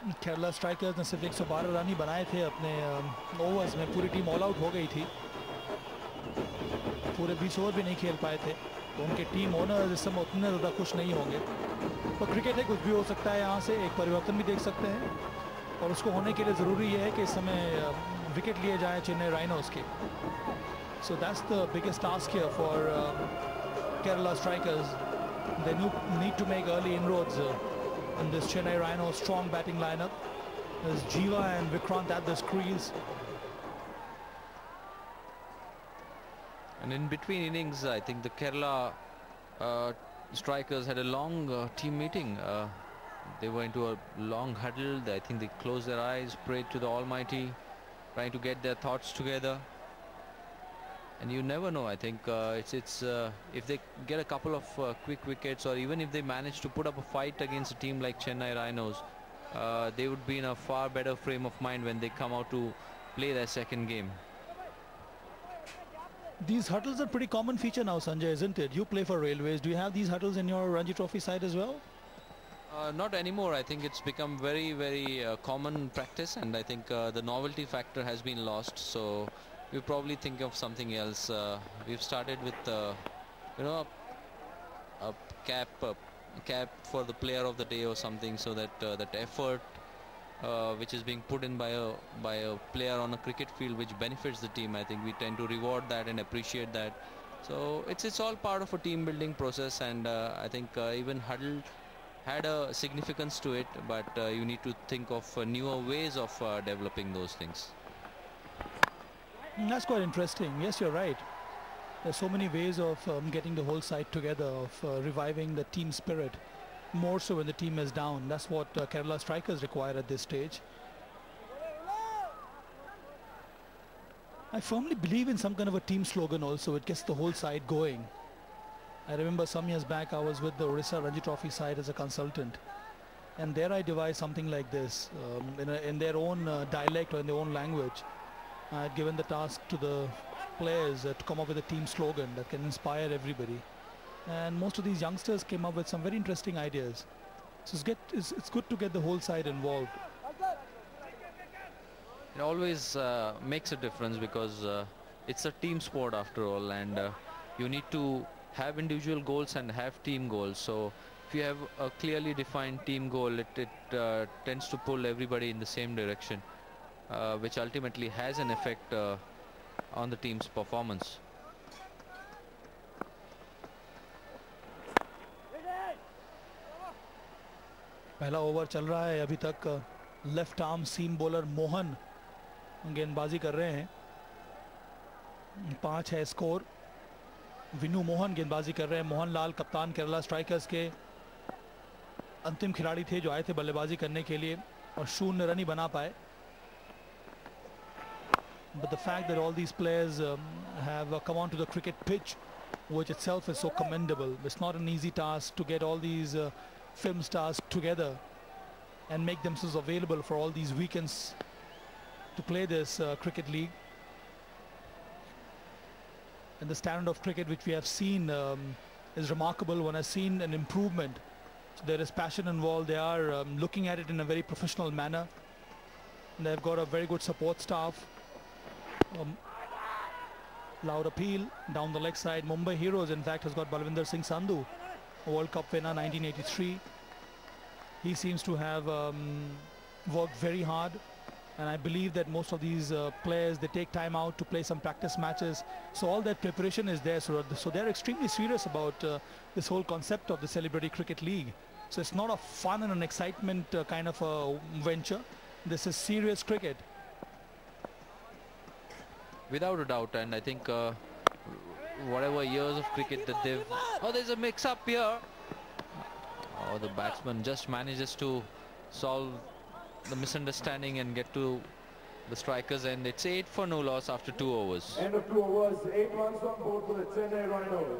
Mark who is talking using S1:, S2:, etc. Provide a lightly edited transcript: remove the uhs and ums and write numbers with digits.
S1: Kerala strikers ने सिर्फ 112 run ही बनाए थे अपने ओवर्स में। पूरी टीम ऑल आउट हो गई थी, पूरे 20 ओवर भी नहीं खेल पाए थे। तो उनके टीम ओनर इस समय उतने ज़्यादा खुश नहीं होंगे। पर क्रिकेट है, कुछ भी हो सकता है। यहाँ से एक परिवर्तन भी देख सकते हैं, और उसको होने के लिए ज़रूरी है कि इस समय विकेट लिए जाए चेन्नई राइनोज के। So that's the biggest task here for Kerala strikers. They need to make early inroads in this Chennai Rhino strong batting lineup. There's Jiva and Vikrant at this crease.
S2: And in between innings, I think the Kerala strikers had a long team meeting. They were into a long huddle. I think they closed their eyes, prayed to the Almighty, trying to get their thoughts together. And you never know. I think if they get a couple of quick wickets, or even if they manage to put up a fight against a team like Chennai Rhinos, they would be in a far better frame of mind when they come out to play their second game.
S1: These huddles are pretty common feature now, Sanjay, isn't it? You play for Railways. Do you have these huddles in your Ranji Trophy side as well?
S2: Not anymore. I think it's become very common practice, and I think the novelty factor has been lost. So we probably think of something else. We've started with a cap for the player of the day or something, so that that effort which is being put in by a player on a cricket field which benefits the team, I think we tend to reward that and appreciate that. So it's all part of a team building process, and I think even huddle had a significance to it, but you need to think of newer ways of developing those things.
S1: That's quite interesting. Yes, you're right. There's so many ways of getting the whole side together, of reviving the team spirit, more so when the team is down. That's what Kerala strikers require at this stage. I firmly believe in some kind of a team slogan also. It gets the whole side going. I remember some years back I was with the Orissa Ranji Trophy side as a consultant, and there I devised something like this in their own dialect or in their own language. I had given the task to the players to come up with a team slogan that can inspire everybody, and most of these youngsters came up with some very interesting ideas. So it's good to get the whole side involved.
S2: It always makes a difference, because it's a team sport after all, and you need to have individual goals and have team goals. So if you have a clearly defined team goal, it tends to pull everybody in the same direction, which ultimately has an effect on the team's performance.
S1: पहला over चल रहा है अभी तक। Left arm सीम bowler Mohan गेंदबाजी कर रहे हैं। 5 है स्कोर। विनू मोहन गेंदबाजी कर रहे हैं। मोहन लाल कप्तान केरला स्ट्राइकर्स के अंतिम खिलाड़ी थे जो आए थे बल्लेबाजी करने के लिए, और 0 रन ही बना पाए। But the fact that all these players have come onto the cricket pitch, which itself is so commendable. It's not an easy task to get all these film stars together and make themselves available for all these weekends to play this cricket league. And the standard of cricket which we have seen is remarkable. One has seen an improvement. So there is passion involved. They are looking at it in a very professional manner. And they've got a very good support staff. Loud appeal down the leg side. Mumbai Heroes in fact has got Balwinder Singh Sandhu, a World Cup winner 1983. He seems to have worked very hard, and I believe that most of these players, they take time out to play some practice matches, so all that preparation is there. So they're extremely serious about this whole concept of the Celebrity Cricket League. So it's not a fun and an excitement kind of a venture. This is serious cricket.
S2: Without a doubt, and I think whatever years of cricket that they've... Oh, there's a mix-up here. Oh, the batsman just manages to solve the misunderstanding and get to the strikers, and it's 8 for no loss after 2 overs.
S3: End of 2 overs, 8 runs on board for the Chennai Rhinos.